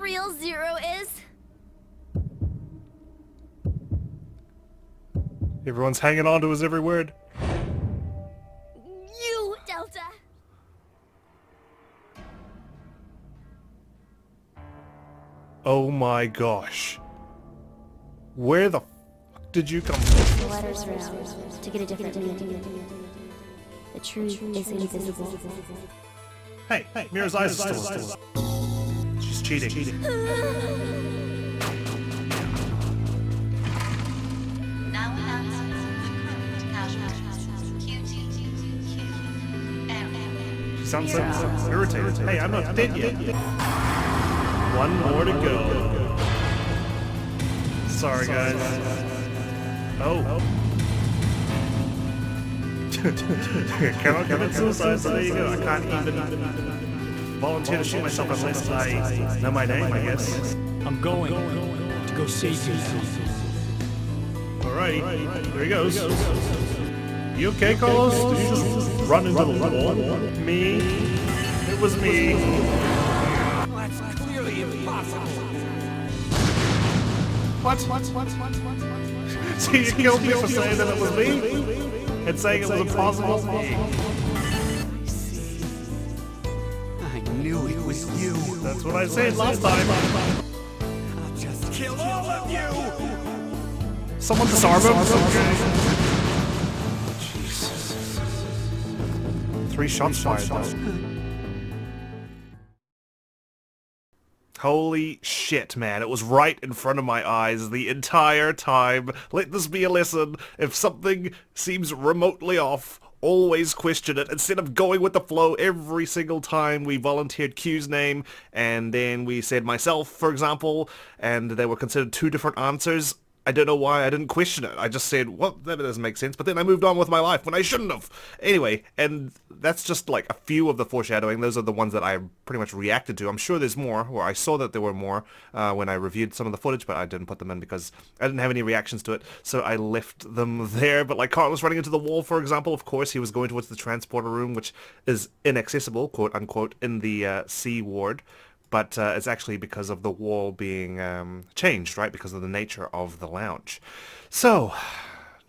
real Zero is? Everyone's hanging on to his every word. You, Delta. Oh my gosh. Where the fuck did you come from? The letters around to get a different meaning. The truth is invisible. Hey, Mira's eyes are still. She's cheating. Now announcing the current casualties. QTQ. She sounds so irritated. Hey, I'm not dead yet. One more to go. Sorry, guys. Oh. Can I commit suicide? So there you go. I can't even volunteer to shoot myself unless I know my name, I guess. I'm going to go save you. Alrighty, here he goes. You okay, Carlos? Did you just run into the wall? Me? It was me. That's clearly impossible. What? So you killed me for saying that it was me? And saying it was impossible? I knew it was you. That's what I said last time. I'll just kill all of you. Someone disarm him? Jesus. 3 shots fired. Holy shit, man. It was right in front of my eyes the entire time. Let this be a lesson. If something seems remotely off, always question it. Instead of going with the flow every single time we volunteered Q's name, and then we said myself, for example, and they were considered 2 different answers, I don't know why I didn't question it. I just said, well, that doesn't make sense, but then I moved on with my life when I shouldn't have. Anyway, and that's just like a few of the foreshadowing. Those are the ones that I pretty much reacted to. I'm sure there's more, or I saw that there were more when I reviewed some of the footage, but I didn't put them in because I didn't have any reactions to it, so I left them there. But like Carlos running into the wall, for example, of course, he was going towards the transporter room, which is inaccessible, quote unquote, in the C ward. But it's actually because of the wall being changed, right? Because of the nature of the lounge. So,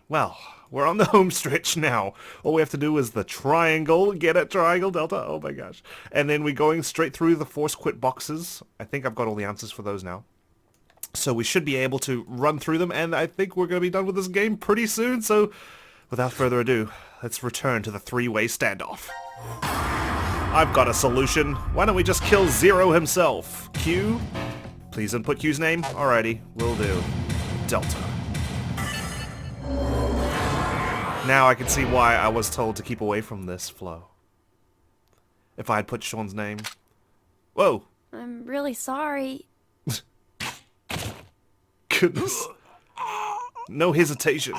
well, we're on the home stretch now. All we have to do is the triangle. Get it? Triangle, Delta? Oh my gosh. And then we're going straight through the force quit boxes. I think I've got all the answers for those now. So we should be able to run through them, and I think we're going to be done with this game pretty soon. So, without further ado, let's return to the 3-way standoff. I've got a solution. Why don't we just kill Zero himself? Q? Please input Q's name. Alrighty, will do. Delta. Now I can see why I was told to keep away from this flow. If I had put Sean's name. Whoa! I'm really sorry. Goodness. No hesitation.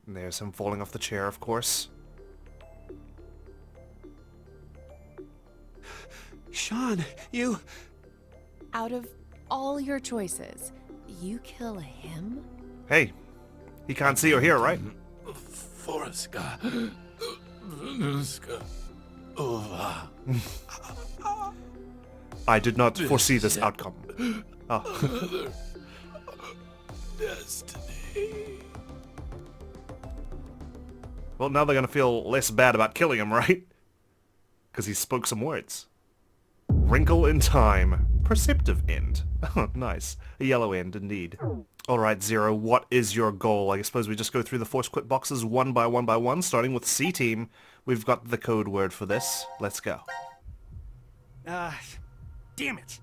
And there's him falling off the chair, of course. Sean, you... Out of all your choices, you kill him? Hey, he can't see or hear, right? I did not foresee this outcome. Oh. Destiny. Well, now they're gonna feel less bad about killing him, right? Because he spoke some words. Wrinkle in time. Perceptive end. Oh, nice. A yellow end, indeed. Alright, Zero, what is your goal? I suppose we just go through the force quit boxes one by one, starting with C-Team. We've got the code word for this. Let's go. Damn it.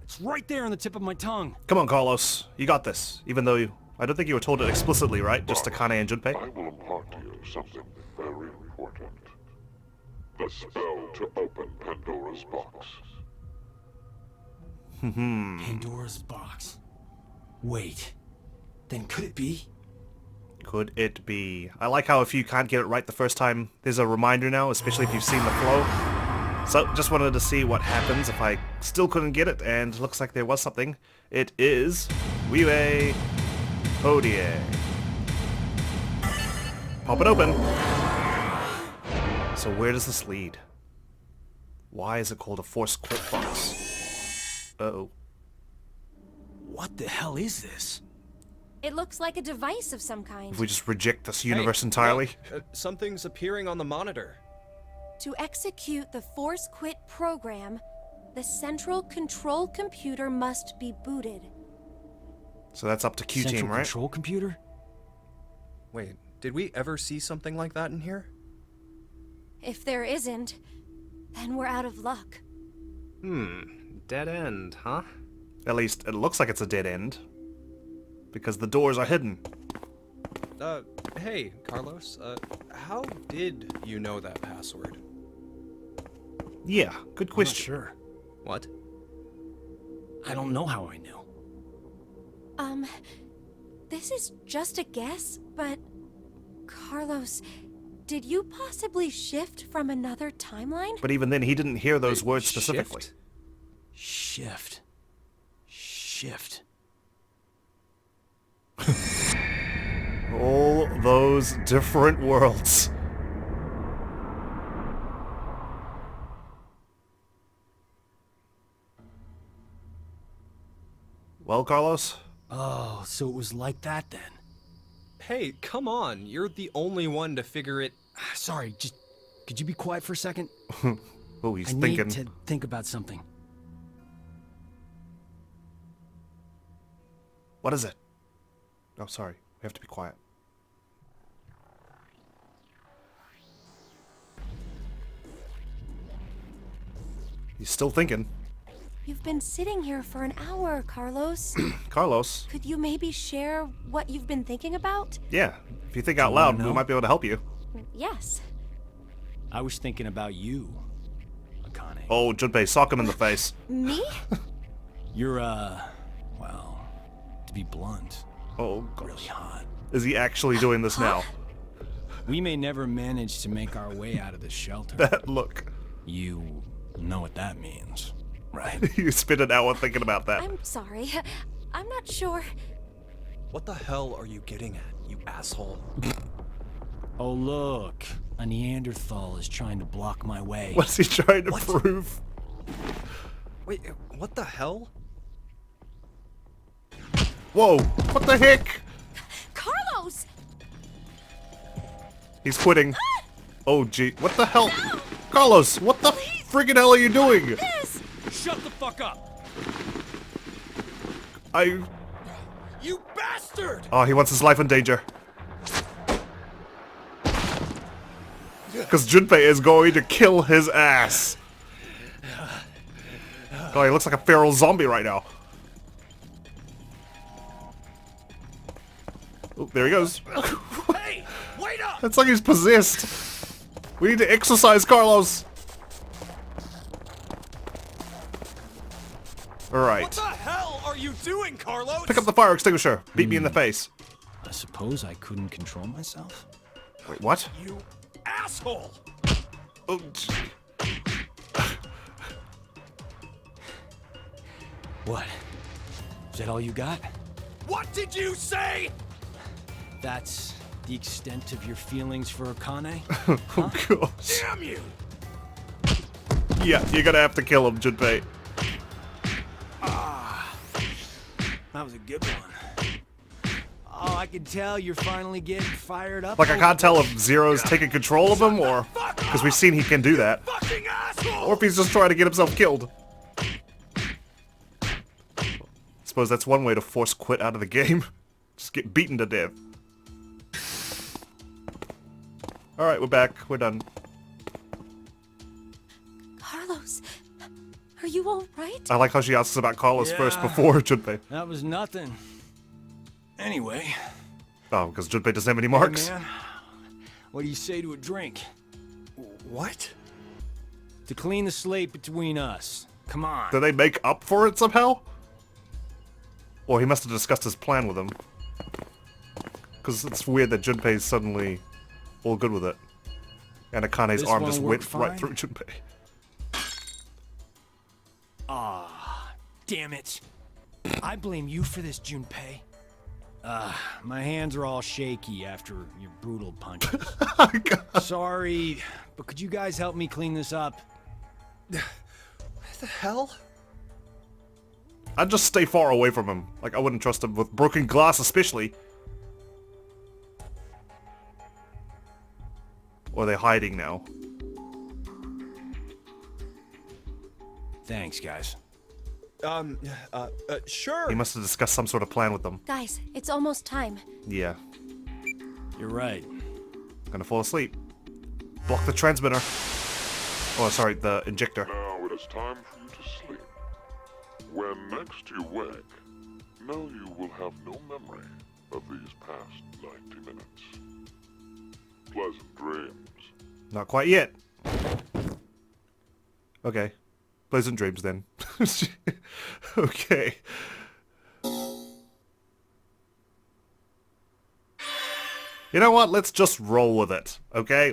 It's right there on the tip of my tongue. Come on, Carlos. You got this. Even though I don't think you were told it explicitly, right? Just to Kane and Junpei? I will impart to you something very important. The spell to open Pandora's box. Pandora's box. Wait. Then could it be? Could it be? I like how if you can't get it right the first time, there's a reminder now, especially if you've seen the flow. So, just wanted to see what happens if I still couldn't get it, and looks like there was something. It is... Vive Hodie. Pop it open. So where does this lead? Why is it called a force quit box? Uh-oh. What the hell is this? It looks like a device of some kind. If we just reject this universe entirely? Look, something's appearing on the monitor. To execute the force quit program, the central control computer must be booted. So that's up to Q Central Team, right? control computer? Wait, did we ever see something like that in here? If there isn't, then we're out of luck. Dead end, huh? At least it looks like it's a dead end. Because the doors are hidden. Hey, Carlos, how did you know that password? Yeah, good I'm not question. sure. What? I don't know how I knew. This is just a guess, but... Carlos, did you possibly shift from another timeline? But even then, he didn't hear those words Shift? specifically. Shift. Shift. All those different worlds. Well, Carlos? Oh, so it was like that then. Hey, come on, you're the only one to figure it... Sorry, just could you be quiet for a second? Oh, he's I thinking. need to think about something. What is it? Oh, sorry. We have to be quiet. He's still thinking. You've been sitting here for an hour, Carlos. Carlos? Could you maybe share what you've been thinking about? Yeah. If you think out loud, we know? might be able to help you. Yes. I was thinking about you, Akane. Oh, Junpei, sock him in the face. Me? You're, well, to be blunt, Oh, really gosh. hot. Is he actually doing this now? We may never manage to make our way out of this shelter. That look. You know what that means, right? You spent an hour thinking about that. I'm sorry. I'm not sure. What the hell are you getting at, you asshole? Oh, look. A Neanderthal is trying to block my way. What's he trying to prove? Wait, what the hell? Whoa, what the heck? Carlos! He's quitting. Oh, gee. What the hell? Carlos, what the friggin' hell are you doing? This! Shut the fuck up! You bastard! Oh, he wants his life in danger. Because Junpei is going to kill his ass. Oh, he looks like a feral zombie right now. Oh, there he goes. Hey, wait up! It's like he's possessed. We need to exorcise Carlos. What Alright. the hell are you doing, Carlos? Pick up the fire extinguisher. Beat me in the face. I suppose I couldn't control myself. Wait, what? You asshole! Oh, gee. What? Is that all you got? What did you say? That's the extent of your feelings for Akane? Oh, gosh. Damn you! Yeah, you're gonna have to kill him, Junpei. That was a good one. Oh, I can tell you're finally getting fired up. Like, I can't tell if Zero's taking control of him, or... Because we've seen he can do that. Fucking asshole! Or if he's just trying to get himself killed. Suppose that's one way to force quit out of the game. Just get beaten to death. Alright, we're back. We're done. Carlos, are you alright? I like how she asks about Carlos first Yeah. before Junpei. That was nothing. Anyway, Oh, because Junpei doesn't have any hey, marks. man, what do you say to a drink? What? To clean the slate between us. Come on. Do they make up for it somehow? Or he must have discussed his plan with him. Because it's weird that Junpei's suddenly all good with it. And Akane's This arm one just work went right fine? through Junpei. Damn it. I blame you for this, Junpei. My hands are all shaky after your brutal punches. Sorry, but could you guys help me clean this up? What the hell? I'd just stay far away from him. Like, I wouldn't trust him with broken glass especially. Or are they hiding now? Thanks, guys. Sure. He must have discussed some sort of plan with them. Guys, it's almost time. Yeah. You're right. Gonna fall asleep. Block the transmitter. Oh, sorry, the injector. Now it is time for you to sleep. When next you wake, know you will have no memory of these past 90 minutes. Pleasant dreams. Not quite yet. Okay. Pleasant dreams then. Okay. You know what? Let's just roll with it. Okay?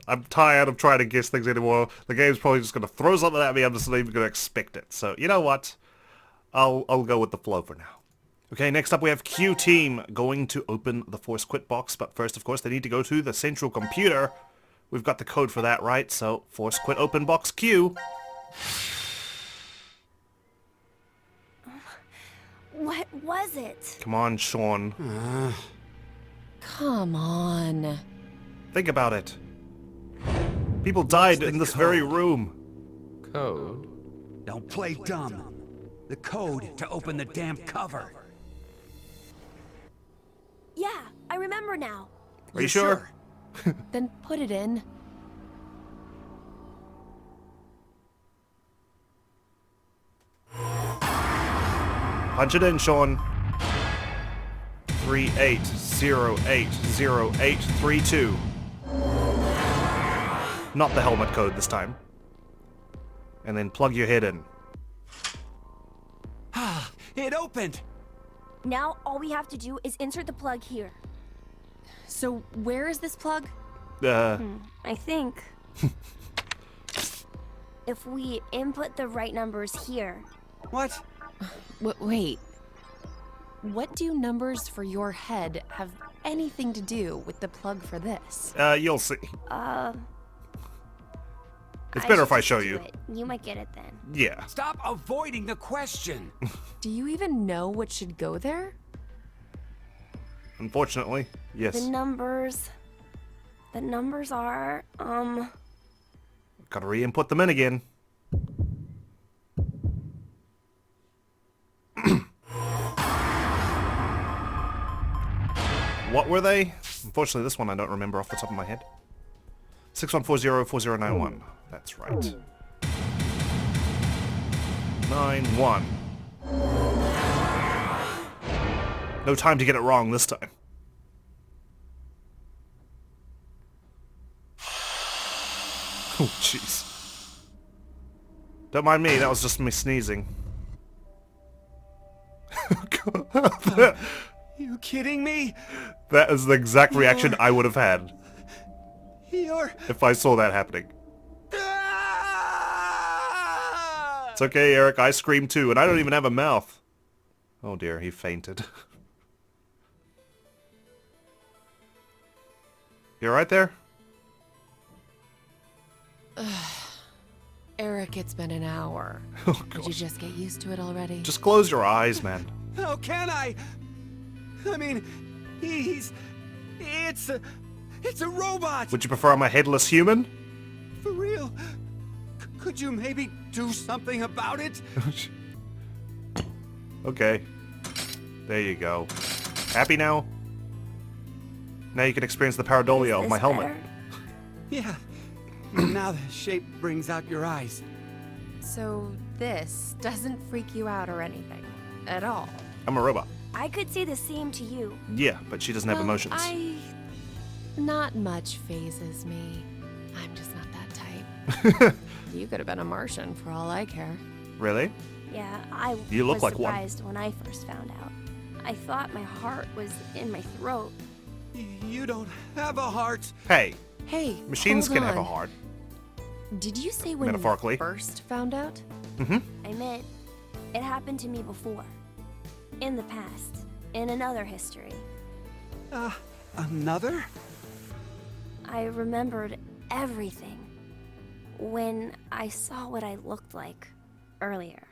I'm tired of trying to guess things anymore. The game's probably just gonna throw something at me. I'm just not even gonna expect it. So, you know what? I'll go with the flow for now. Okay, next up we have Q Team going to open the Force Quit box. But first, of course, they need to go to the central computer. We've got the code for that, right? So, Force Quit open box Q. What was it? Come on, Sean. Come on. Think about it. People died in this very room. Code? Don't play dumb. The code to open the damn cover. Yeah, I remember now. Are you sure? Then put it in. Punch it in, Sean. 38080832. Not the helmet code this time. And then plug your head in. Ah, it opened! Now all we have to do is insert the plug here. So where is this plug? I think if we input the right numbers here. What? Wait. What do numbers for your head have anything to do with the plug for this? You'll see. It's I better should if I just show do you. it. You might get it then. Yeah. Stop avoiding the question! Do you even know what should go there? Unfortunately, yes. The numbers are, Gotta re-input them in again. What were they? Unfortunately, this one I don't remember off the top of my head. 61404091. That's right. 91. No time to get it wrong this time. Oh, jeez. Don't mind me, that was just me sneezing. You kidding me? That is the exact reaction I would have had You're... if I saw that happening. Ah! It's okay, Eric, I screamed too, and I don't even have a mouth. Oh dear, he fainted. You alright there? Eric, it's been an hour. Oh, Did you gosh. just get used to it already? Just close your eyes, man. How can I? I mean, it's a robot! Would you prefer I'm a headless human? For real? Could you maybe do something about it? Okay. There you go. Happy now? Now you can experience the pareidolia of Is my this helmet. better? Yeah. Now the shape brings out your eyes. So this doesn't freak you out or anything at all? I'm a robot. I could say the same to you. Yeah, but she doesn't have Well, emotions. Not much phases me. I'm just not that type. You could have been a Martian for all I care. Really? Yeah, I You look was like one. surprised when I first found out. I thought my heart was in my throat. You don't have a heart. Hey, Hey, machines hold can have a on. heart. Did you say when Metaphorically. you first found out? Mm-hmm. I meant it happened to me before. In the past. In another history. Another? I remembered everything. when I saw what I looked like earlier.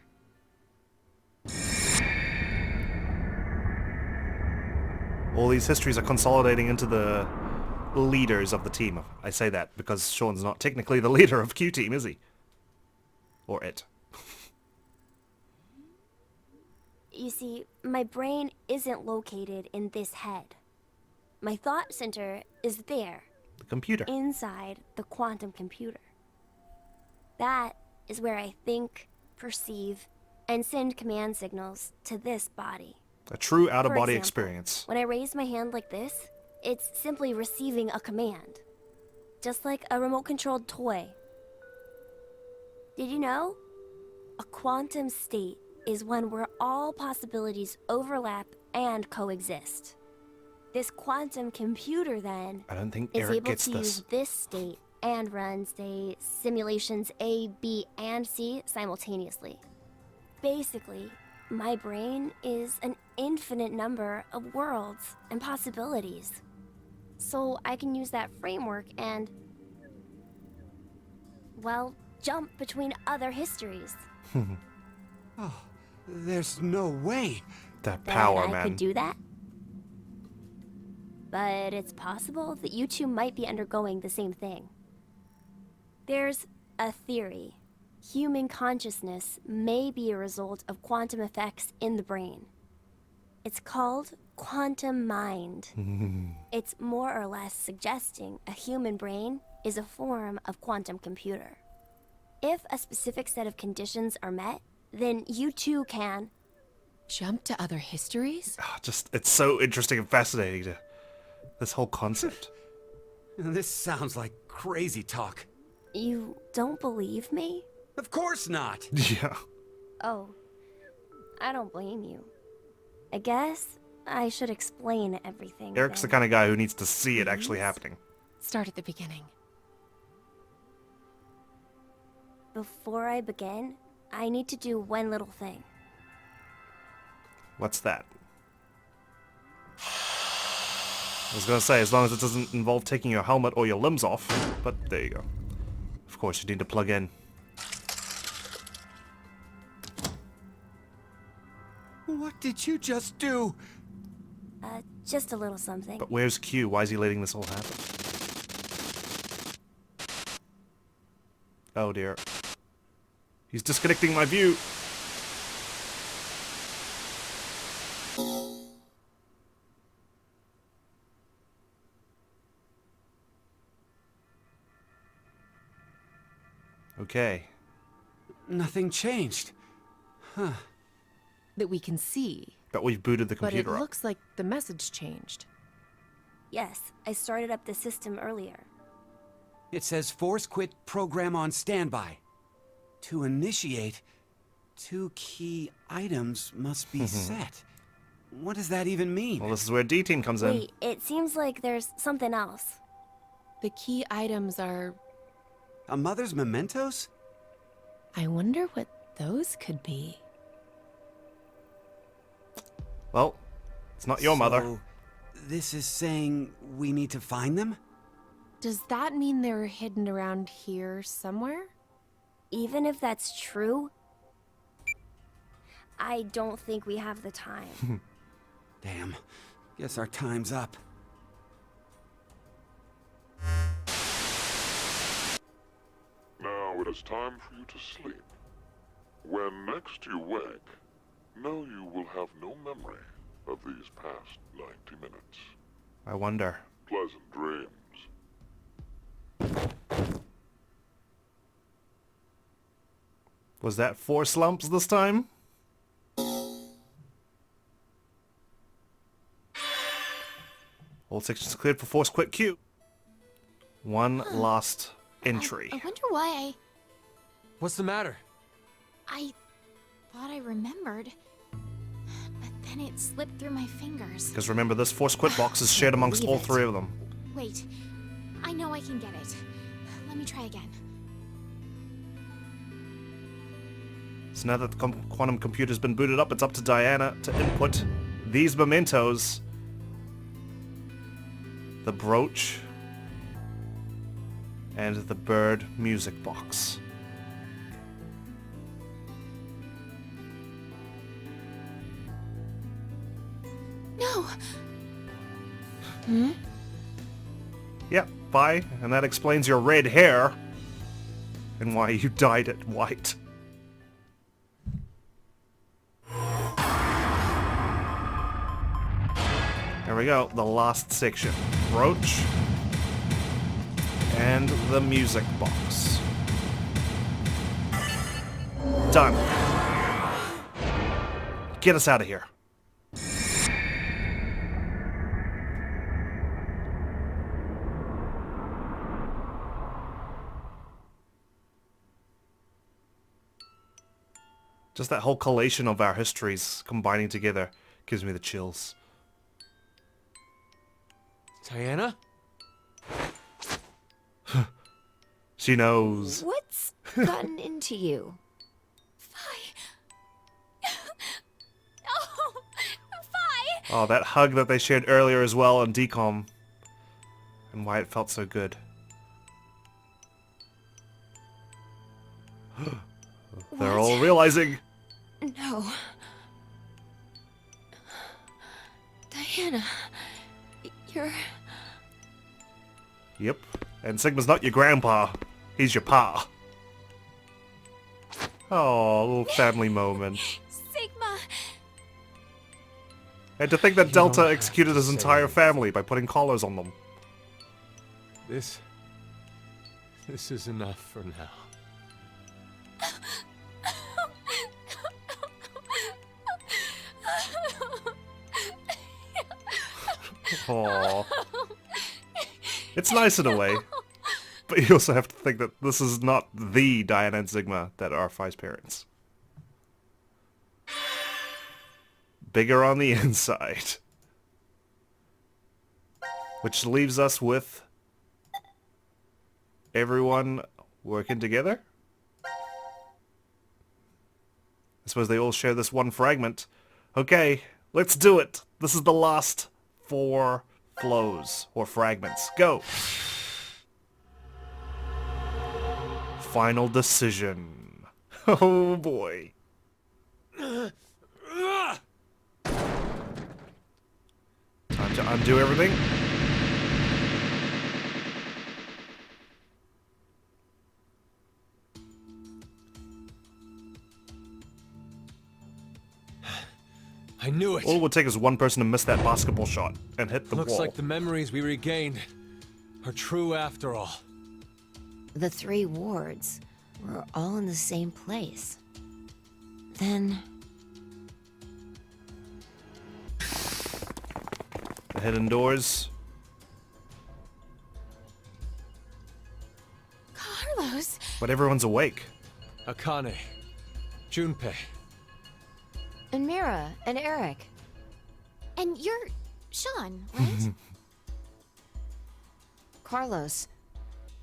All these histories are consolidating into the leaders of the team. I say that because Sean's not technically the leader of Q Team, is he? Or it. You see, my brain isn't located in this head. My thought center is there, The computer. inside the quantum computer. That is where I think, perceive, and send command signals to this body. A true For out-of-body example, experience. When I raise my hand like this, it's simply receiving a command. Just like a remote-controlled toy. Did you know? A quantum state is one where all possibilities overlap and coexist. This quantum computer, then, I don't think is Eric able gets to this. use this state and run, say, simulations A, B, and C simultaneously. Basically, my brain is an infinite number of worlds and possibilities. So I can use that framework and, well, jump between other histories. Oh, there's no way. That That power, I man. could do that. But it's possible that you two might be undergoing the same thing. There's a theory. Human consciousness may be a result of quantum effects in the brain. It's called quantum mind. It's more or less suggesting a human brain is a form of quantum computer. If a specific set of conditions are met, then you too can. Jump to other histories? It's so interesting and fascinating to this whole concept. This sounds like crazy talk. You don't believe me? Of course not. Yeah. Oh, I don't blame you. I guess I should explain everything. Eric's the then. kind of guy who needs to see it actually happening. Start at the beginning. Before I begin, I need to do one little thing. What's that? I was gonna say, as long as it doesn't involve taking your helmet or your limbs off, but there you go. Of course, you need to plug in. What did you just do? Just a little something. But where's Q? Why is he letting this all happen? Oh dear. He's disconnecting my view. Okay. Nothing changed. Huh. That we can see. But we've booted the But it computer up. looks like the message changed. Yes, I started up the system earlier. It says force quit program on standby. To initiate, 2 key items must be set. What does that even mean? Well, this is where D-Team comes in. Wait, it seems like there's something else. The key items are... A mother's mementos? I wonder what those could be. Well, it's not your mother. So, this is saying we need to find them? Does that mean they're hidden around here somewhere? Even if that's true, I don't think we have the time. Damn. Guess our time's up. Now it is time for you to sleep. When next you wake, know you will have no memory of these past 90 minutes. I wonder. Pleasant dreams. Was that 4 slumps this time? All sections cleared for force quit Q. One last entry. I wonder why What's the matter? I thought I remembered. But then it slipped through my fingers. Because remember, this force quit box is shared amongst all 3 of them. Wait, I know I can get it. Let me try again. So now that the quantum computer's been booted up, it's up to Diana to input these mementos. The brooch. and the bird music box. No. Yep, bye, and that explains your red hair and why you dyed it white. There we go, the last section. Roach and the music box. Done. Get us out of here. Just that whole collation of our histories combining together gives me the chills. Diana? She knows. What's gotten into you? Oh, Fi! Oh, that hug that they shared earlier as well on decom. And why it felt so good. They're all realizing. No. Diana, you're... Yep. And Sigma's not your grandpa. He's your pa. Oh, little family moment. Sigma! And to think that Delta executed his entire family by putting collars on them. This is enough for now. Aww. It's nice in a way. But you also have to think that this is not the Diana and Sigma that are Phi's parents. Bigger on the inside. Which leaves us with everyone working together? I suppose they all share this one fragment. Okay, let's do it. This is the last 4 flows or fragments. Go! Final decision. Oh boy. Time to undo everything. I knew it. All it would take is one person to miss that basketball shot and hit the Looks wall. like the memories we regained are true after all. The 3 wards were all in the same place. Then... The hidden doors. Carlos! But everyone's awake. Akane. Junpei. And Mira, and Eric. And you're Sean, right? Carlos,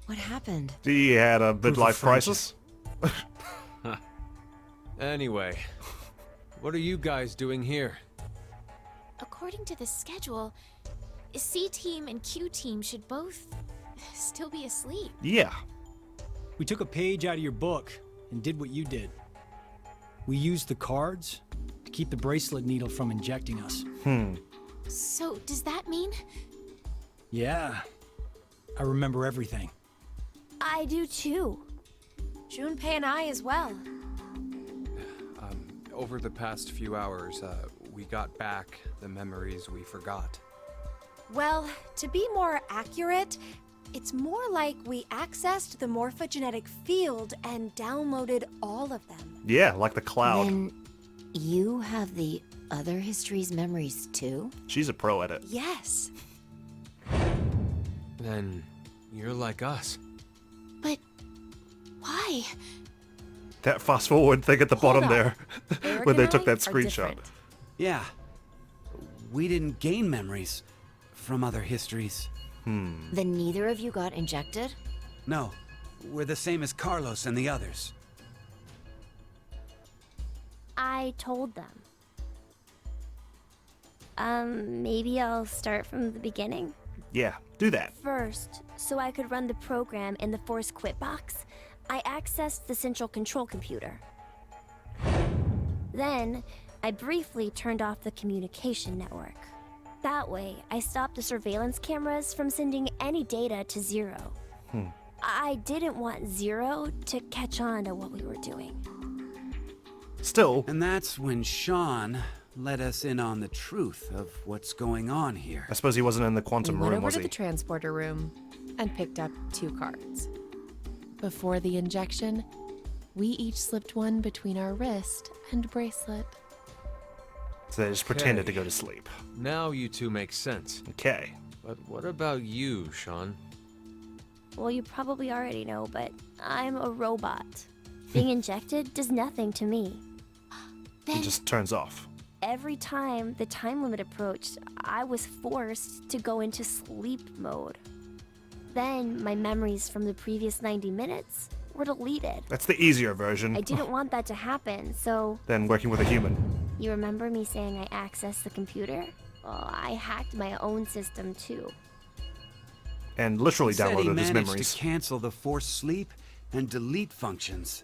what happened? He had a midlife crisis. Anyway, what are you guys doing here? According to the schedule, C team and Q team should both still be asleep. Yeah. We took a page out of your book and did what you did. We used the cards to keep the bracelet needle from injecting us. So, does that mean? Yeah. I remember everything. I do too. Junpei and I as well. Over the past few hours, we got back the memories we forgot. Well, to be more accurate, it's more like we accessed the morphogenetic field and downloaded all of them. Yeah, like the cloud. Then you have the other history's memories too? She's a pro at it. Yes. Then you're like us. But why? That fast forward thing at the bottom on. there, Eric when they and took I that are screenshot. different. Yeah. We didn't gain memories from other histories. Then neither of you got injected? No. We're the same as Carlos and the others. I told them. Maybe I'll start from the beginning. Yeah, do that. First, so I could run the program in the Force Quit box, I accessed the central control computer. Then, I briefly turned off the communication network. That way, I stopped the surveillance cameras from sending any data to Zero. I didn't want Zero to catch on to what we were doing. Still. And that's when Sean let us in on the truth of what's going on here. I suppose he wasn't in the We quantum went room, over was to he? the transporter room and picked up 2 cards. Before the injection, we each slipped one between our wrist and bracelet. So they just pretended to Okay. go to sleep. Now you two make sense. Okay. But what about you, Sean? Well, you probably already know, but I'm a robot. Being injected does nothing to me. He just turns off. Every time the time limit approached, I was forced to go into sleep mode. Then my memories from the previous 90 minutes were deleted. That's the easier version I didn't want that to happen, so than working with a human. you remember me saying I accessed the computer? Well, I hacked my own system too. And literally He said he downloaded his managed memories. to cancel the force sleep and delete functions.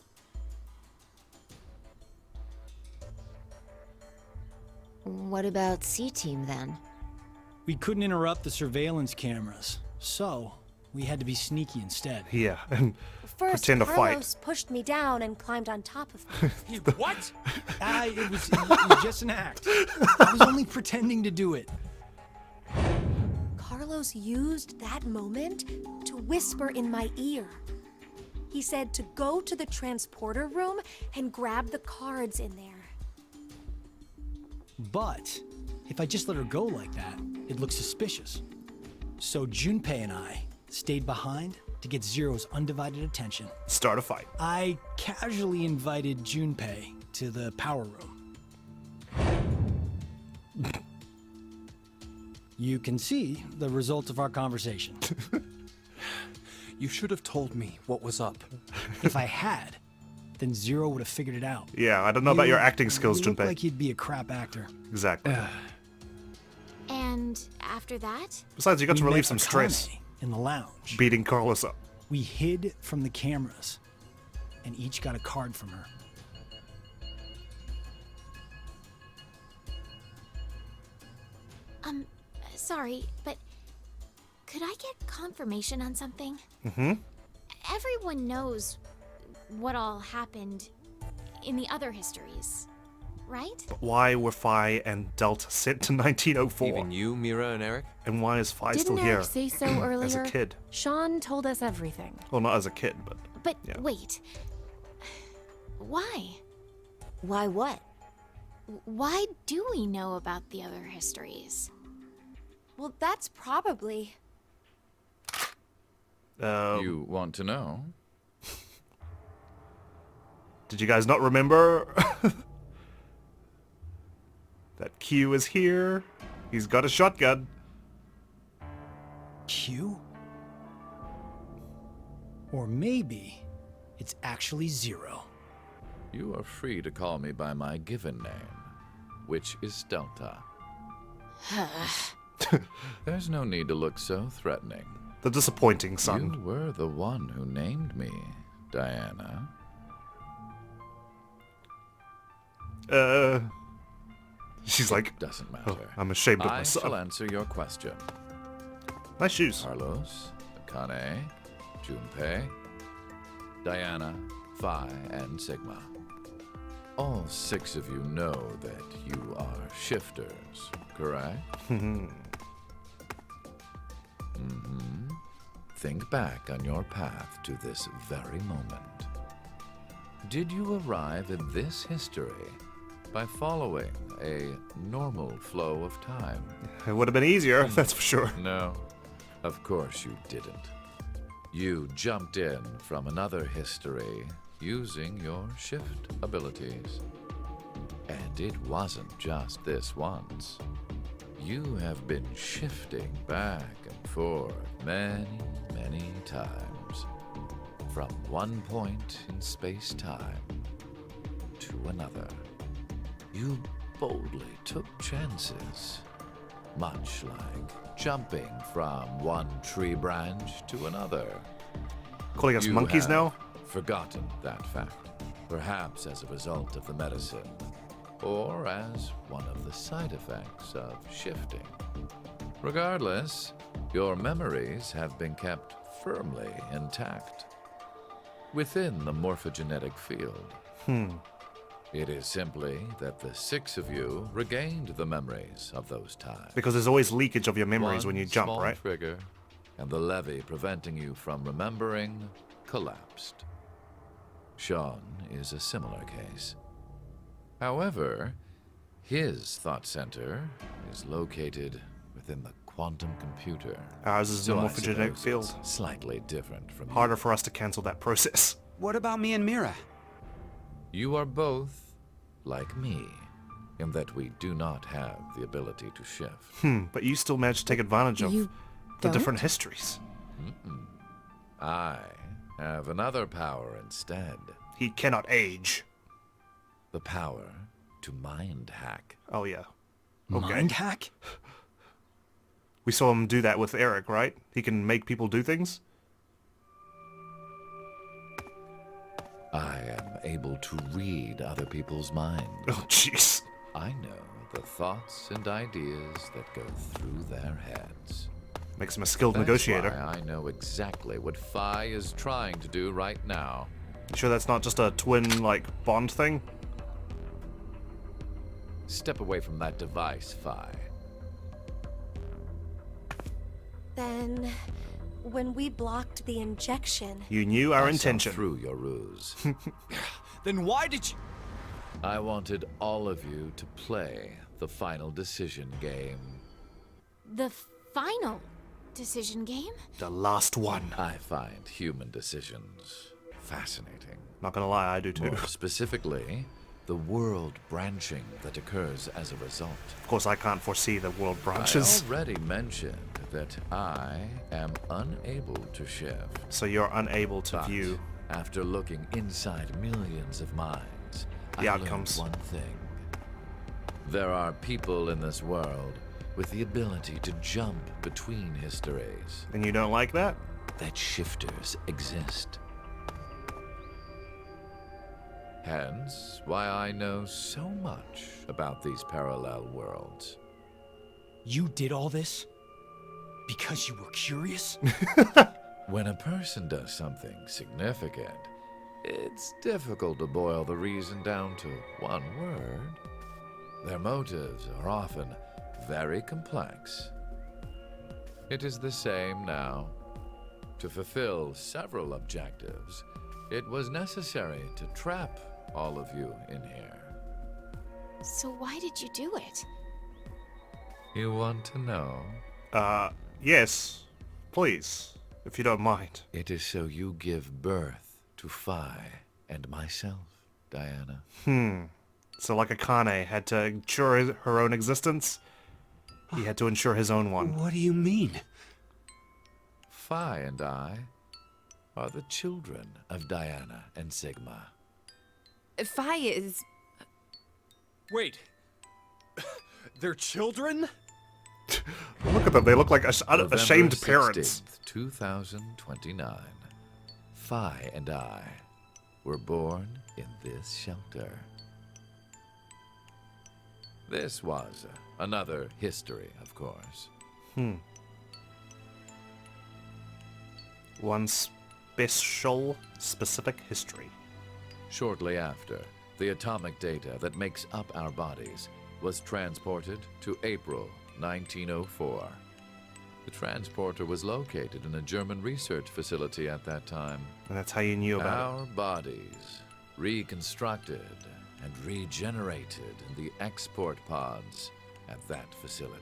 What about C-Team then? We couldn't interrupt the surveillance cameras, so we had to be sneaky instead. Yeah, and First, pretend to fight. Carlos pushed me down and climbed on top of me. What? It was just an act. I was only pretending to do it. Carlos used that moment to whisper in my ear. He said to go to the transporter room and grab the cards in there. But if I just let her go like that, it looks suspicious. So Junpei and I stayed behind to get Zero's undivided attention. Start a fight. I casually invited Junpei to the power room. You can see the result of our conversation. You should have told me what was up. If I had, then Zero would have figured it out. Yeah, I don't know about your acting skills, You look Junpei. like you'd be a crap actor. Exactly. And after that? Besides, you got We to relieve met some Akane stress in the lounge. beating Carlos up. We hid from the cameras and each got a card from her. Sorry, but could I get confirmation on something? Mm-hmm. Everyone knows what all happened in the other histories, right? But why were Phi and Delta sent to 1904? Even you, Mira, and Eric? And why is Phi Didn't still Eric here? say so earlier? As a kid. Sean told us everything. Well, not as a kid, but... But yeah. wait. Why? Why what? Why do we know about the other histories? Well, that's probably... You want to know? Did you guys not remember that Q is here? He's got a shotgun. Q? Or maybe it's actually Zero. You are free to call me by my given name, which is Delta. There's no need to look so threatening. The disappointing son. You were the one who named me, Diana. She's like, doesn't matter. "Oh, I'm ashamed of I myself." shall answer your question. Nice shoes. Carlos, Akane, Junpei, Diana, Phi, and Sigma. All 6 of you know that you are shifters, correct? Mm-hmm. Think back on your path to this very moment. Did you arrive in this history by following a normal flow of time? It would have been easier, that's for sure. No, of course you didn't. You jumped in from another history using your shift abilities. And it wasn't just this once. You have been shifting back and forth many, many times. From one point in space-time to another. You boldly took chances. much like jumping from one tree branch to another. Calling us You monkeys have now? Forgotten that fact, perhaps as a result of the medicine, or as one of the side effects of shifting. Regardless, your memories have been kept firmly intact within the morphogenetic field. It is simply that the 6 of you regained the memories of those times. Because there's always leakage of your memories when you jump, small right? trigger, and the levee preventing you from remembering collapsed. Sean is a similar case. However, his thought center is located within the quantum computer. Ours is So the I morphogenetic suppose field. it's slightly different from Harder for us to cancel that process. What about me and Mira? You are both like me, in that we do not have the ability to shift. But you still managed to take advantage of You the don't? different histories. I have another power instead. He cannot age. The power to mind hack. Oh, yeah. Mind hack? We saw him do that with Eric, right? He can make people do things? I am able to read other people's minds. Oh, jeez. I know the thoughts and ideas that go through their heads. Makes him a skilled That's negotiator. why I know exactly what Phi is trying to do right now. You sure that's not just a twin, like, bond thing? Step away from that device, Phi. Then, when we blocked the injection, You knew our I saw intention. through your ruse. Then why did you... I wanted all of you to play the final decision game. The final decision game? The last one. I find human decisions fascinating. Not gonna lie, I do too. More specifically, the world branching that occurs as a result. Of course, I can't foresee the world branches. I already mentioned that I am unable to shift. So you're unable to But view after looking inside millions of minds, the I outcomes. learned one thing. There are people in this world with the ability to jump between histories. And you don't like that? That shifters exist. Hence, why I know so much about these parallel worlds. You did all this? Because you were curious? When a person does something significant, it's difficult to boil the reason down to one word. Their motives are often very complex. It is the same now. To fulfill several objectives, it was necessary to trap all of you in here. So why did you do it? You want to know? Yes. Please, if you don't mind. It is so you give birth to Phi and myself, Diana. So like Akane had to ensure her own existence, he had to ensure his own one. What do you mean? Phi and I are the children of Diana and Sigma. Phi is... Wait. They're children? Look at them, they look like ashamed November parents. 16th, 2029. Phi and I were born in this shelter. This was another history, of course. One specific history. Shortly after, the atomic data that makes up our bodies was transported to April 1904. The transporter was located in a German research facility at that time. And that's how you knew about Our bodies reconstructed and regenerated in the export pods at that facility.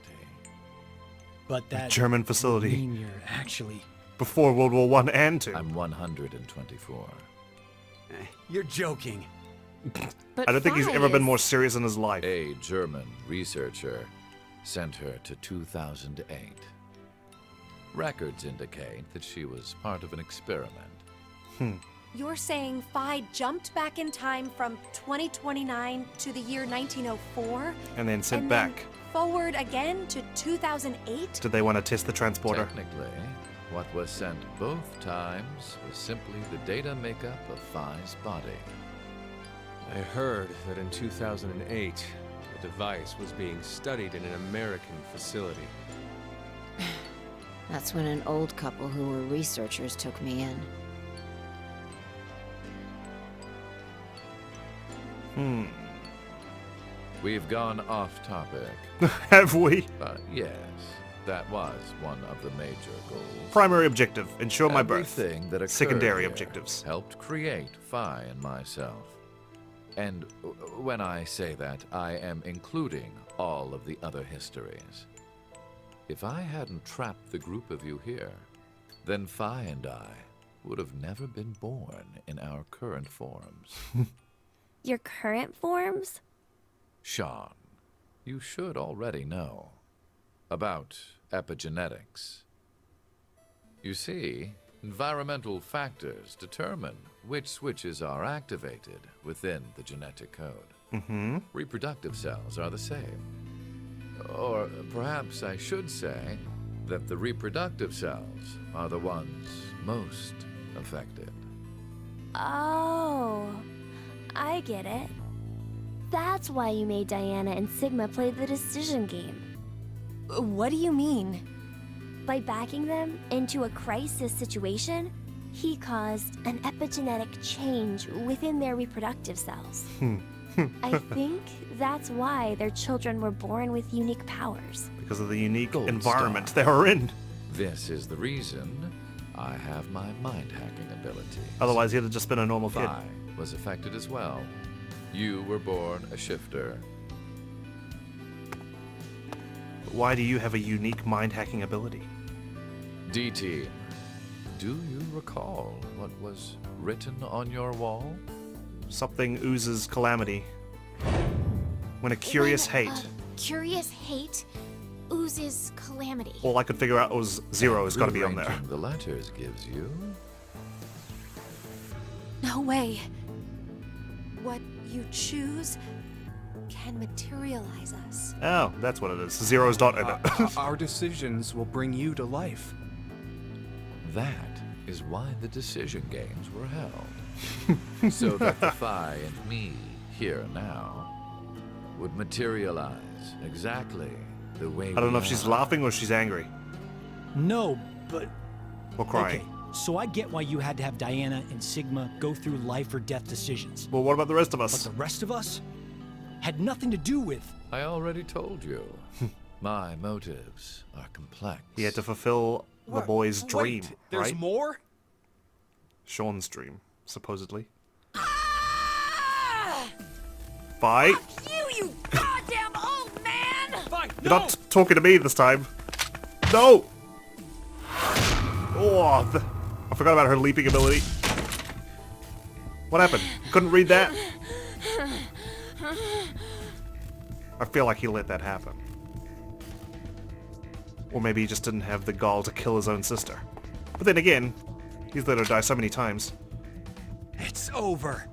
But that German facility. mean you're actually... Before World War I and II. I'm 124. You're joking. But I don't think he's Phi ever been is- more serious in his life. A German researcher sent her to 2008. Records indicate that she was part of an experiment. You're saying Phi jumped back in time from 2029 to the year 1904? And then sent and back. Then forward again to 2008? Did they want to test the transporter? Technically, what was sent both times was simply the data makeup of Phi's body. I heard that in 2008, the device was being studied in an American facility. That's when an old couple who were researchers took me in. We've gone off topic. Have we? But yes, that was one of the major goals. Primary objective, ensure my birth. Everything that occurred Secondary here objectives. helped create Phi and myself. And when I say that, I am including all of the other histories. If I hadn't trapped the group of you here, then Phi and I would have never been born in our current forms. Your current forms? Sean, you should already know about epigenetics. You see, environmental factors determine which switches are activated within the genetic code. Reproductive cells are the same. Or perhaps I should say that the reproductive cells are the ones most affected. Oh, I get it. That's why you made Diana and Sigma play the decision game. What do you mean? By backing them into a crisis situation, he caused an epigenetic change within their reproductive cells. I think that's why their children were born with unique powers. Because of the unique Gold environment star. they were in. This is the reason I have my mind-hacking ability. Otherwise, he'd have just been a normal kid. Phi was affected as well. You were born a shifter. Why do you have a unique mind-hacking ability? D-Team, do you recall what was written on your wall? Something oozes calamity. When a curious hate. Curious hate oozes calamity. All I could figure out was zero has got to be on there. Rearranging the letters gives you... No way. What you choose can materialize us. Oh, that's what it is. Zero's dot in it. Our decisions will bring you to life. That is why the decision games were held. So that the Phi and me, here now, would materialize exactly the way I don't know if we she's are. laughing or she's angry. No, but... Or crying. Okay, so I get why you had to have Diana and Sigma go through life or death decisions. Well, what about the rest of But us? the rest of us had nothing to do with... I already told you. My motives are complex. He had to fulfill the boy's dream, Wait, there's right? more? Sean's dream, supposedly. Bye. You goddamn old man! Fine, You're not talking to me this time. No! Oh, I forgot about her leaping ability. What happened? Couldn't read that? I feel like he let that happen. Or maybe he just didn't have the gall to kill his own sister. But then again, he's let her die so many times. It's over.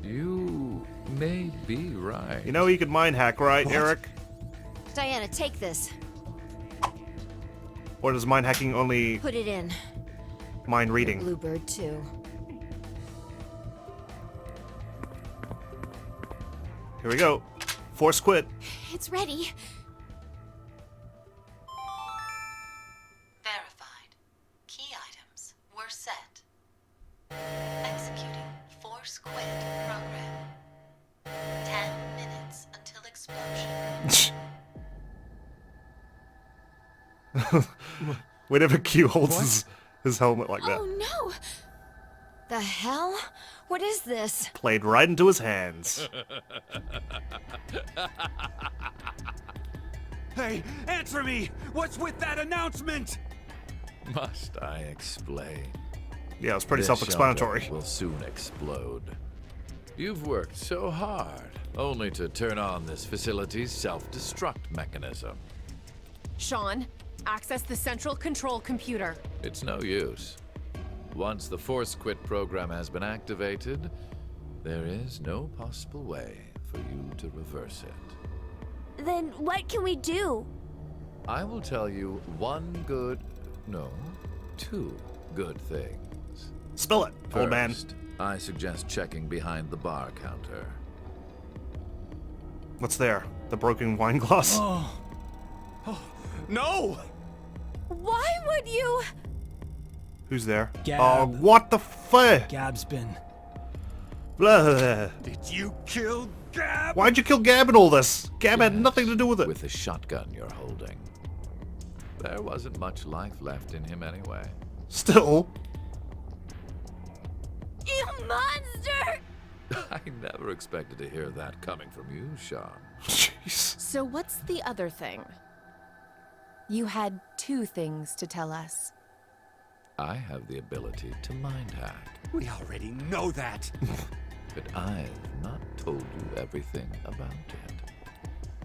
You may be right. You know he could mind hack, right, Eric? Diana, take this. Or does mind hacking only Put it in. mind reading? Bluebird, too. Here we go. Force quit. It's ready. Verified. Key items were set. Executing Force Quit program. 10 minutes until explosion. Whenever Q holds his helmet like that. Oh no! The hell? What is this? Played right into his hands. Hey, answer me! What's with that announcement? Must I explain? Yeah, it's pretty This self-explanatory. shelter will soon explode. You've worked so hard, only to turn on this facility's self-destruct mechanism. Sean, access the central control computer. It's no use. Once the Force Quit program has been activated, there is no possible way for you to reverse it. Then what can we do? I will tell you two good things. Spill it, old man. First, I suggest checking behind the bar counter. What's there? The broken wine glass? Oh, no! Why would you? Who's there? Gab. Oh, what the fuck? Gab's been. Blah. Did you kill Gab? Why'd you kill Gab in all this? Gab had nothing to do with it. With the shotgun you're holding. There wasn't much life left in him anyway. Still. You monster! I never expected to hear that coming from you, Sean. Jeez. So what's the other thing? You had two things to tell us. I have the ability to mind hack. We already know that. But I've not told you everything about it.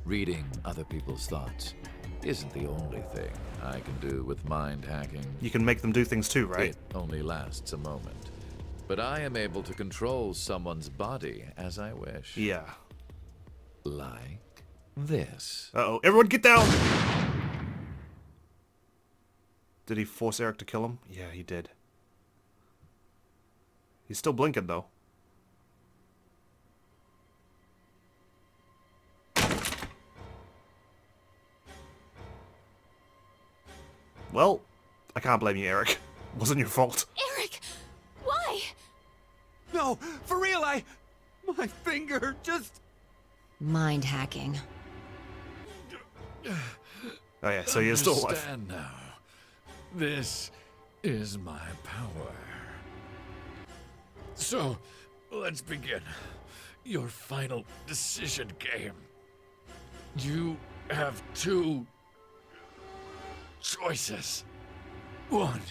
Reading other people's thoughts isn't the only thing I can do with mind hacking. You can make them do things too, right? It only lasts a moment. But I am able to control someone's body as I wish. Yeah. Like this. Uh-oh. Everyone get down! Did he force Eric to kill him? Yeah, he did. He's still blinking, though. Well, I can't blame you, Eric. It wasn't your fault. Eric, why? No, for real, my finger just... Mind hacking. Oh yeah, so you're still alive. Understand now. This is my power. So, let's begin. Your final decision game. You have two choices. One,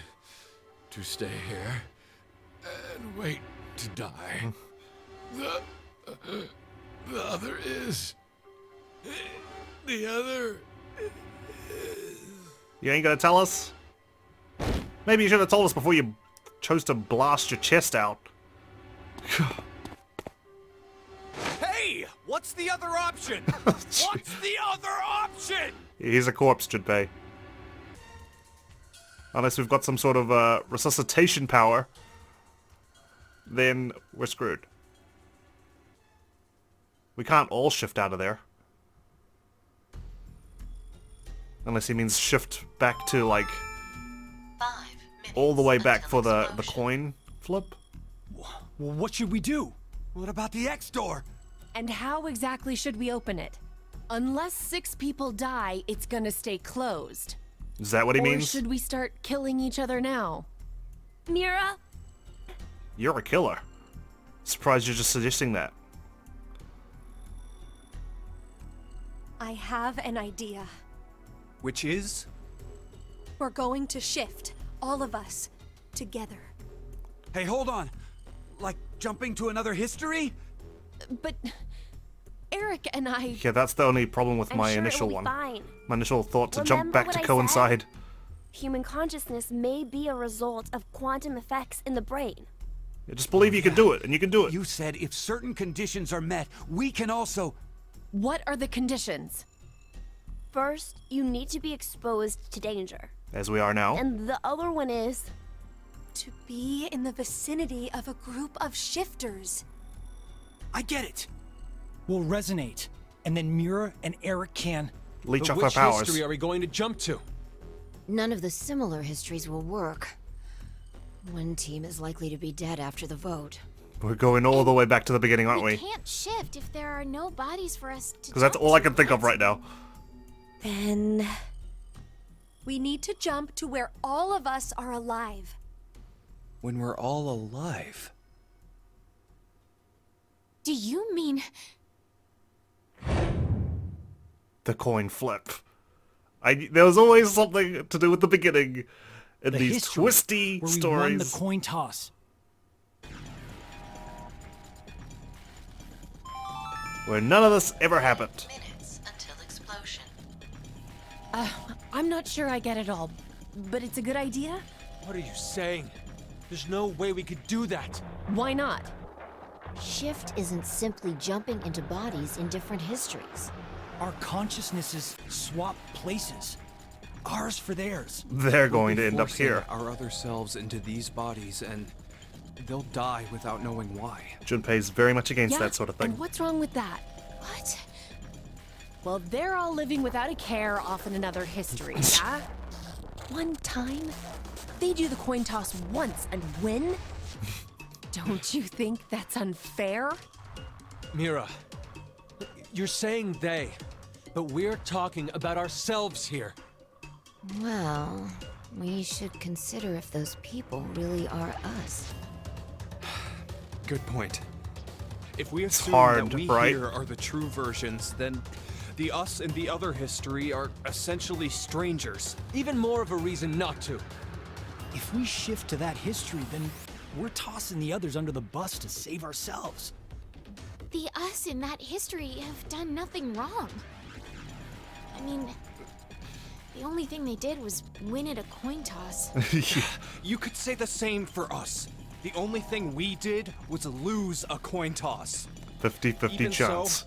to stay here and wait to die. The other is... The other... You ain't gonna tell us? Maybe you should have told us before you chose to blast your chest out. Hey! What's the other option? What's the other option? He's a corpse, Junpei. Unless we've got some sort of resuscitation power, then we're screwed. We can't all shift out of there. Unless he means shift back to, like, 5 minutes all the way back until for the explosion. coin flip. Well, what should we do? What about the X door? And how exactly should we open it? Unless 6 people die, it's gonna stay closed. Is that what he Or means? should we start killing each other now? Mira? You're a killer. Surprised you're just suggesting that. I have an idea. Which is? We're going to shift, all of us, together. Hey, hold on. Like jumping to another history? But Eric and I... Yeah, that's the only problem with I'm my sure initial it'll be one. fine. My initial thought to jump Remember back what to I coincide. Human consciousness may be a result of quantum effects in the brain. Yeah, just believe you can do it, and you can do it. You said if certain conditions are met, we can also... What are the conditions? First, you need to be exposed to danger. As we are now. And the other one is... To be in the vicinity of a group of shifters. I get it. We'll resonate, and then Mira and Eric can... Leech But off our which powers. history are we going to jump to? None of the similar histories will work. One team is likely to be dead after the vote. We're going all the way back to the beginning, aren't We we? can't shift if there are no bodies for us to. Because that's all I can think of right now. Then... We need to jump to where all of us are alive. When we're all alive. Do you mean The coin flip. There was always something to do with the beginning in The these history twisty where we won the stories. coin toss. Where none of this ever happened. Minutes until explosion. I'm not sure I get it all, but it's a good idea. What are you saying? There's no way we could do that. Why not? Shift isn't simply jumping into bodies in different histories. Our consciousnesses swap places. Ours for theirs. They're going We'll be to end up forcing here. our other selves into these bodies, and they'll die without knowing why. Junpei's very much against Yeah, that sort of thing. and what's wrong with that? What? Well, they're all living without a care off in another history, yeah? One time, they do the coin toss once and win? Don't you think that's unfair? Mira, you're saying they, but we're talking about ourselves here. Well, we should consider if those people really are us. Good point. If we assume hard, that we right? here are the true versions, then the us in the other history are essentially strangers. Even more of a reason not to. If we shift to that history, then we're tossing the others under the bus to save ourselves. The us in that history have done nothing wrong. I mean, the only thing they did was win at a coin toss. You could say the same for us. The only thing we did was lose a coin toss. 50-50 Even chance. so,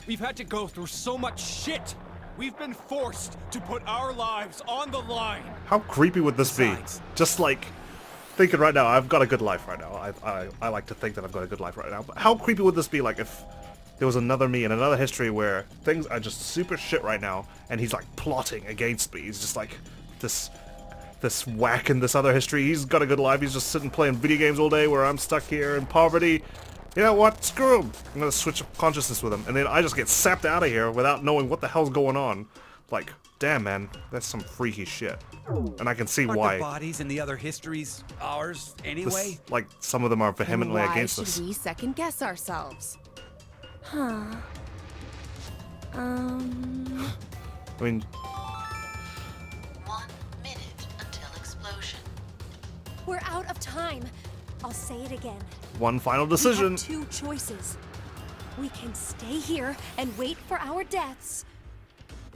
we've had to go through so much shit. We've been forced to put our lives on the line. How creepy would this be? Just like, thinking right now, I've got a good life right now. I like to think that I've got a good life right now. But how creepy would this be, like, if there was another me in another history where things are just super shit right now, and he's, like, plotting against me. He's just, like, this whack in this other history. He's got a good life. He's just sitting playing video games all day where I'm stuck here in poverty. You know what? Screw him. I'm gonna switch consciousness with him. And then I just get sapped out of here without knowing what the hell's going on. Like, damn, man. That's some freaky shit. And I can see Aren't why. the bodies in the other histories ours anyway? This, like, some of them are vehemently Then why against should us. we second guess ourselves? Huh. I mean, 1 minute until explosion. We're out of time. I'll say it again. one final We decision. have two choices. We can stay here and wait for our deaths,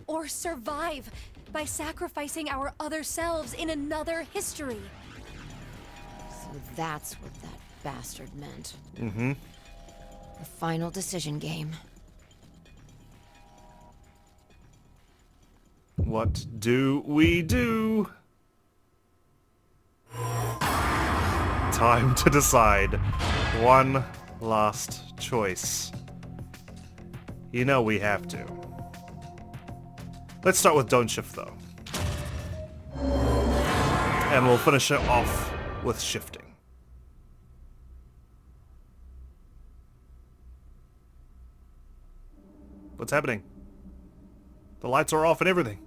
or survive by sacrificing our other selves in another history. So that's what that bastard meant. Mm-hmm. The final decision game. What do we do? Time to decide. One last choice. You know we have to. Let's start with don't shift though. And we'll finish it off with shifting. What's happening? The lights are off and everything.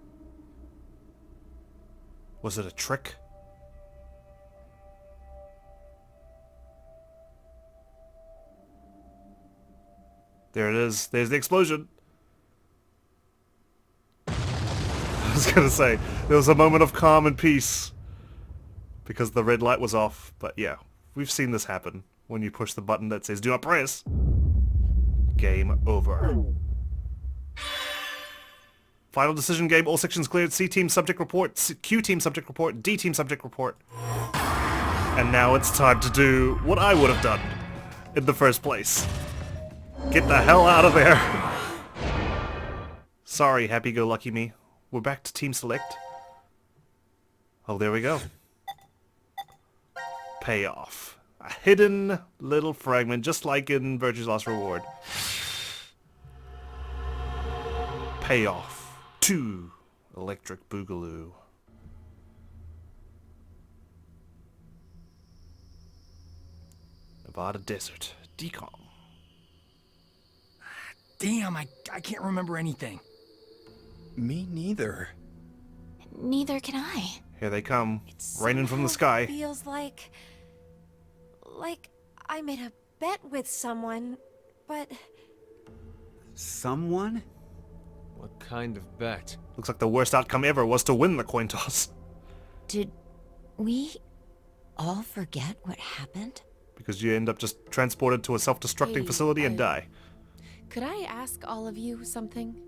Was it a trick? There it is. There's the explosion. I was gonna say, there was a moment of calm and peace because the red light was off, but yeah, we've seen this happen when you push the button that says do not press. Game over. Final decision game, all sections cleared, C team subject report, Q team subject report, D team subject report. And now it's time to do what I would have done in the first place. Get the hell out of there. Sorry, happy-go-lucky me. We're back to Team Select. Oh, there we go. Payoff. A hidden little fragment, just like in Virtue's Last Reward. Payoff. 2. Electric Boogaloo. Nevada Desert. Decom. Damn, I can't remember anything. Me neither. Neither can I. Here they come, raining from the sky. Feels like I made a bet with someone, but Someone? What kind of bet? Looks like the worst outcome ever was to win the coin toss. Did we all forget what happened? Because you end up just transported to a self-destructing Hey, facility and die. Could I ask all of you something?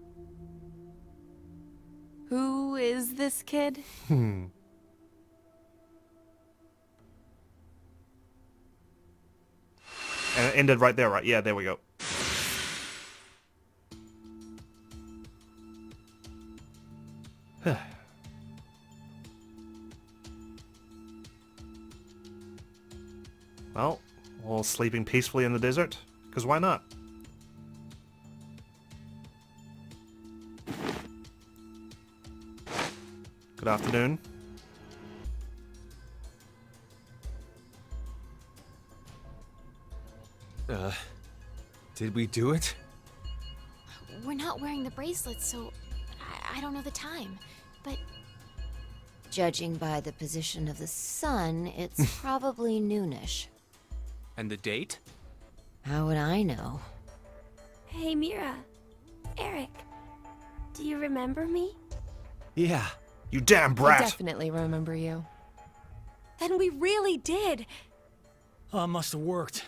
Who is this kid? And it ended right there, right? Yeah, there we go. Well, all sleeping peacefully in the desert, because why not? Good afternoon. Did we do it? We're not wearing the bracelets, so I don't know the time. But Judging by the position of the sun, it's probably noonish. And the date? How would I know? Hey, Mira. Eric. Do you remember me? Yeah. You damn I brat! definitely remember you. Then we really did. Oh, must have worked.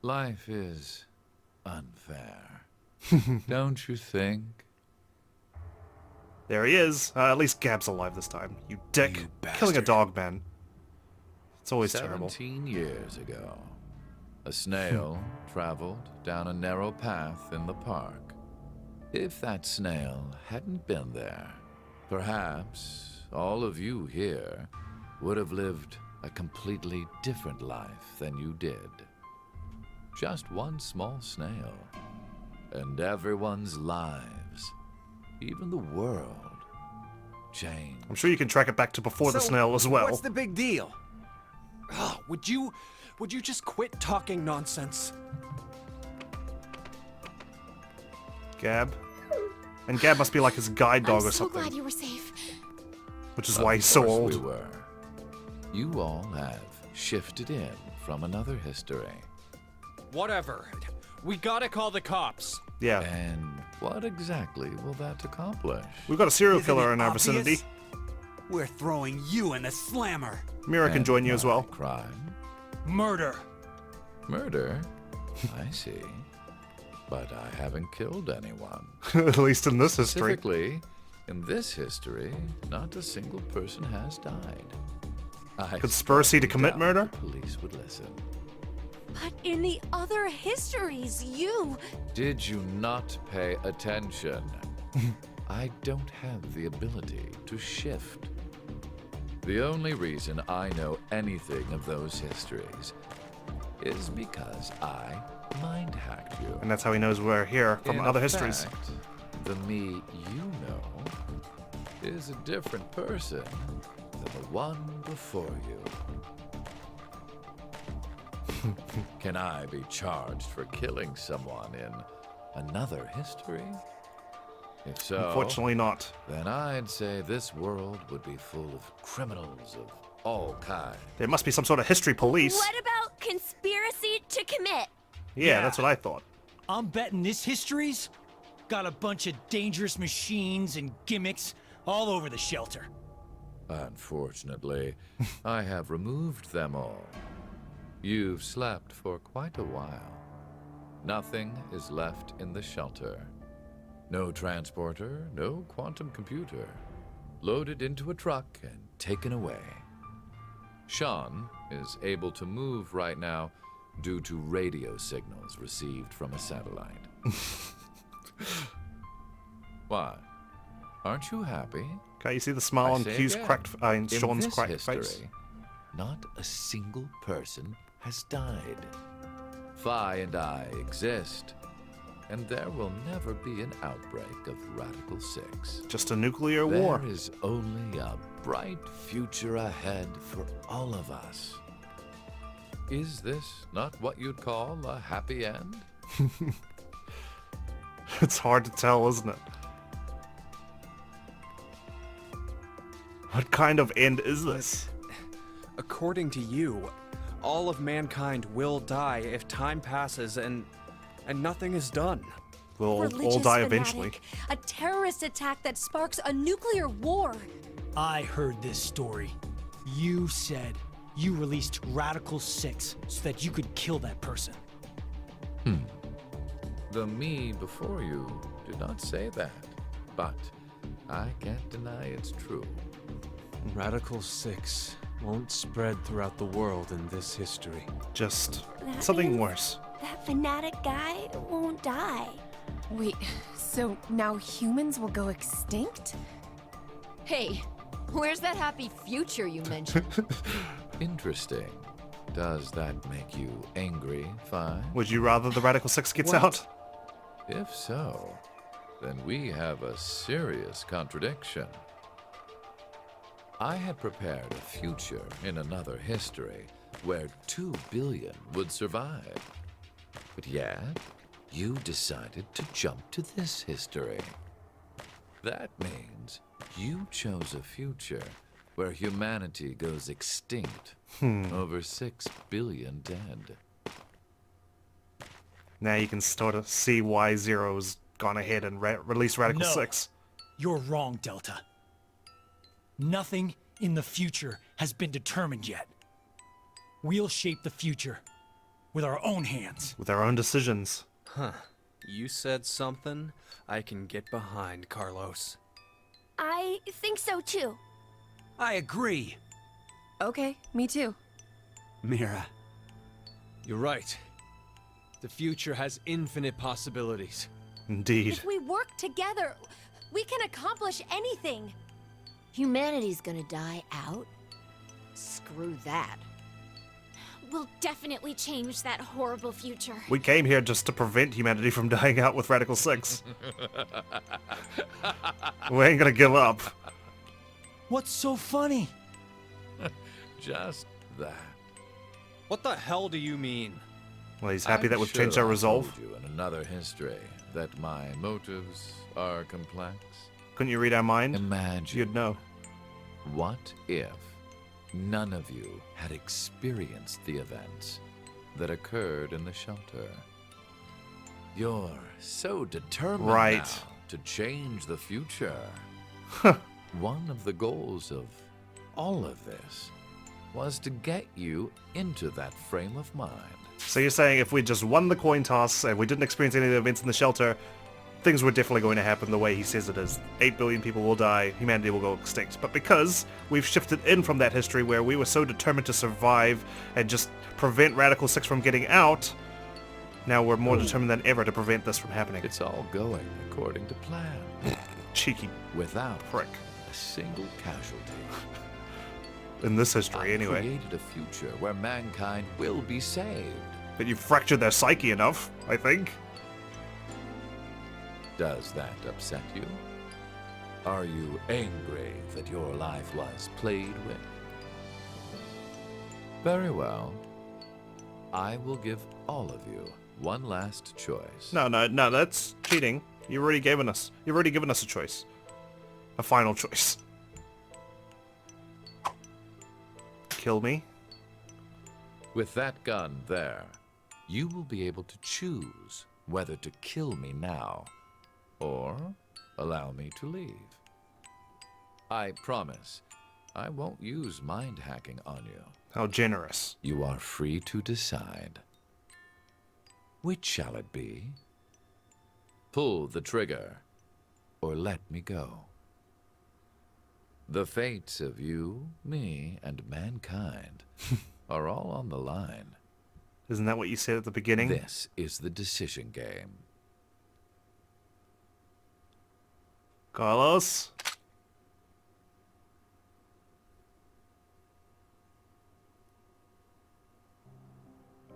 Life is unfair. Don't you think? There he is. At least Gab's alive this time. You dick. You Killing a bastard. dog, man. It's always terrible. 17 years ago, a snail traveled down a narrow path in the park. If that snail hadn't been there, perhaps all of you here would have lived a completely different life than you did. Just one small snail, and everyone's lives, even the world, changed. I'm sure you can track it back to before the So, snail as well. What's the big deal? Oh, would you just quit talking nonsense? Gab. And Gab must be like his guide dog I'm or so something. glad you were safe. Which is Of why he's so course old. We were. You all have shifted in from another history. Whatever. We gotta call the cops. Yeah. And what exactly will that accomplish? We've got a serial Isn't killer it in our obvious? vicinity. We're throwing you in the slammer. Mira can join you as well. Crime? Murder. Murder? I see. But I haven't killed anyone. At least in this history. Specifically, in this history, not a single person has died. I Conspiracy to strongly commit doubt murder? the police would listen. But in the other histories, you... Did you not pay attention? I don't have the ability to shift. The only reason I know anything of those histories is because I mind hacked you. And that's how he knows we're here from In other histories. effect, the me you know is a different person than the one before you. Can I be charged for killing someone in another history? If so, Unfortunately not. then I'd say this world would be full of criminals of all kinds. There must be some sort of history police. What about conspiracy to commit? Yeah, that's what I thought. I'm betting this history's got a bunch of dangerous machines and gimmicks all over the shelter. Unfortunately, I have removed them all. You've slept for quite a while. Nothing is left in the shelter. No transporter, no quantum computer. Loaded into a truck and taken away. Sean is able to move right now due to radio signals received from a satellite. Why? Aren't you happy? Can't you see the smile I on say Q's again, cracked, in Sean's this cracked history, face? Not a single person has died. Phi and I exist, and there will never be an outbreak of Radical 6. Just a nuclear war. There is only a bright future ahead for all of us. Is this not what you'd call a happy end? It's hard to tell, isn't it? What kind of end is this? According to you, all of mankind will die if time passes and nothing is done. We'll all Religious die fanatic, eventually. A terrorist attack that sparks a nuclear war. I heard this story. You said you released Radical 6 so that you could kill that person. The me before you did not say that, but I can't deny it's true. Radical 6. won't spread throughout the world in this history. Just That something means worse. That fanatic guy won't die. Wait, so now humans will go extinct? Hey, where's that happy future you mentioned? Interesting. Does that make you angry, Fi? Would you rather the Radical Six gets What? out? If so, then we have a serious contradiction. I had prepared a future in another history where 2 billion would survive. But yet, you decided to jump to this history. That means you chose a future where humanity goes extinct. Over 6 billion dead. Now you can start to see why Zero's gone ahead and released Radical No. 6. You're wrong, Delta. Nothing in the future has been determined yet. We'll shape the future with our own hands. With our own decisions. Huh. You said something I can get behind, Carlos. I think so too. I agree. Okay, me too. Mira. You're right. The future has infinite possibilities. Indeed. If we work together, we can accomplish anything. Humanity's gonna die out? Screw that. We'll definitely change that horrible future. We came here just to prevent humanity from dying out with Radical 6. We ain't gonna give up. What's so funny? Just that. What the hell do you mean? Well, he's happy I'm that we've sure changed our I resolve. told you in another history that my motives are complex. Couldn't you read our mind? Imagine. You'd know. What if none of you had experienced the events that occurred in the shelter? You're so determined Right. now to change the future. One of the goals of all of this was to get you into that frame of mind. So you're saying if we just won the coin toss and we didn't experience any of the events in the shelter, things were definitely going to happen the way he says it is. 8 billion people will die, humanity will go extinct. But because we've shifted in from that history where we were so determined to survive and just prevent Radical 6 from getting out, now we're more determined than ever to prevent this from happening. It's all going according to plan. Cheeky Without prick. a single casualty. In this history, I anyway. created a future where mankind will be saved. But you fractured their psyche enough, I think. Does that upset you? Are you angry that your life was played with? Very well. I will give all of you one last choice. No, that's cheating. You've already given us a choice. A final choice. Kill me. With that gun there, you will be able to choose whether to kill me now or allow me to leave. I promise I won't use mind hacking on you. How generous. You are free to decide. Which shall it be? Pull the trigger or let me go. The fates of you, me, and mankind are all on the line. Isn't that what you said at the beginning? This is the decision game. Carlos?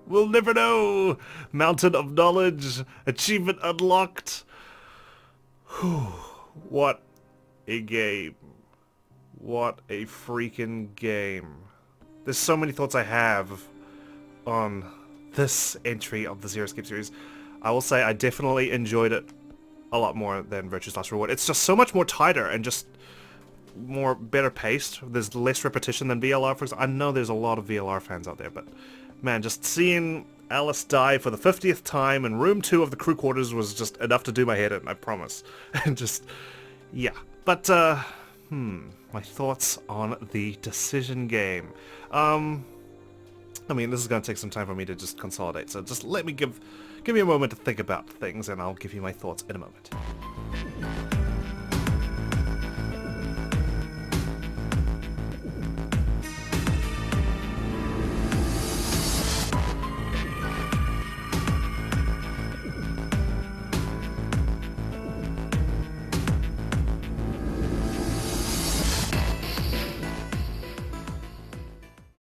We'll never know! Mountain of knowledge, achievement unlocked. Whew. What a game. What a freaking game. There's so many thoughts I have on this entry of the Zero Escape series. I will say I definitely enjoyed it a lot more than Virtue's Last Reward. It's just so much more tighter and just more better paced. There's less repetition than VLR, for example. I know there's a lot of VLR fans out there, but man, just seeing Alice die for the 50th time in room 2 of the crew quarters was just enough to do my head in, I promise. And just, yeah. But, my thoughts on the decision game. I mean, this is going to take some time for me to just consolidate, so just let me give me a moment to think about things, and I'll give you my thoughts in a moment.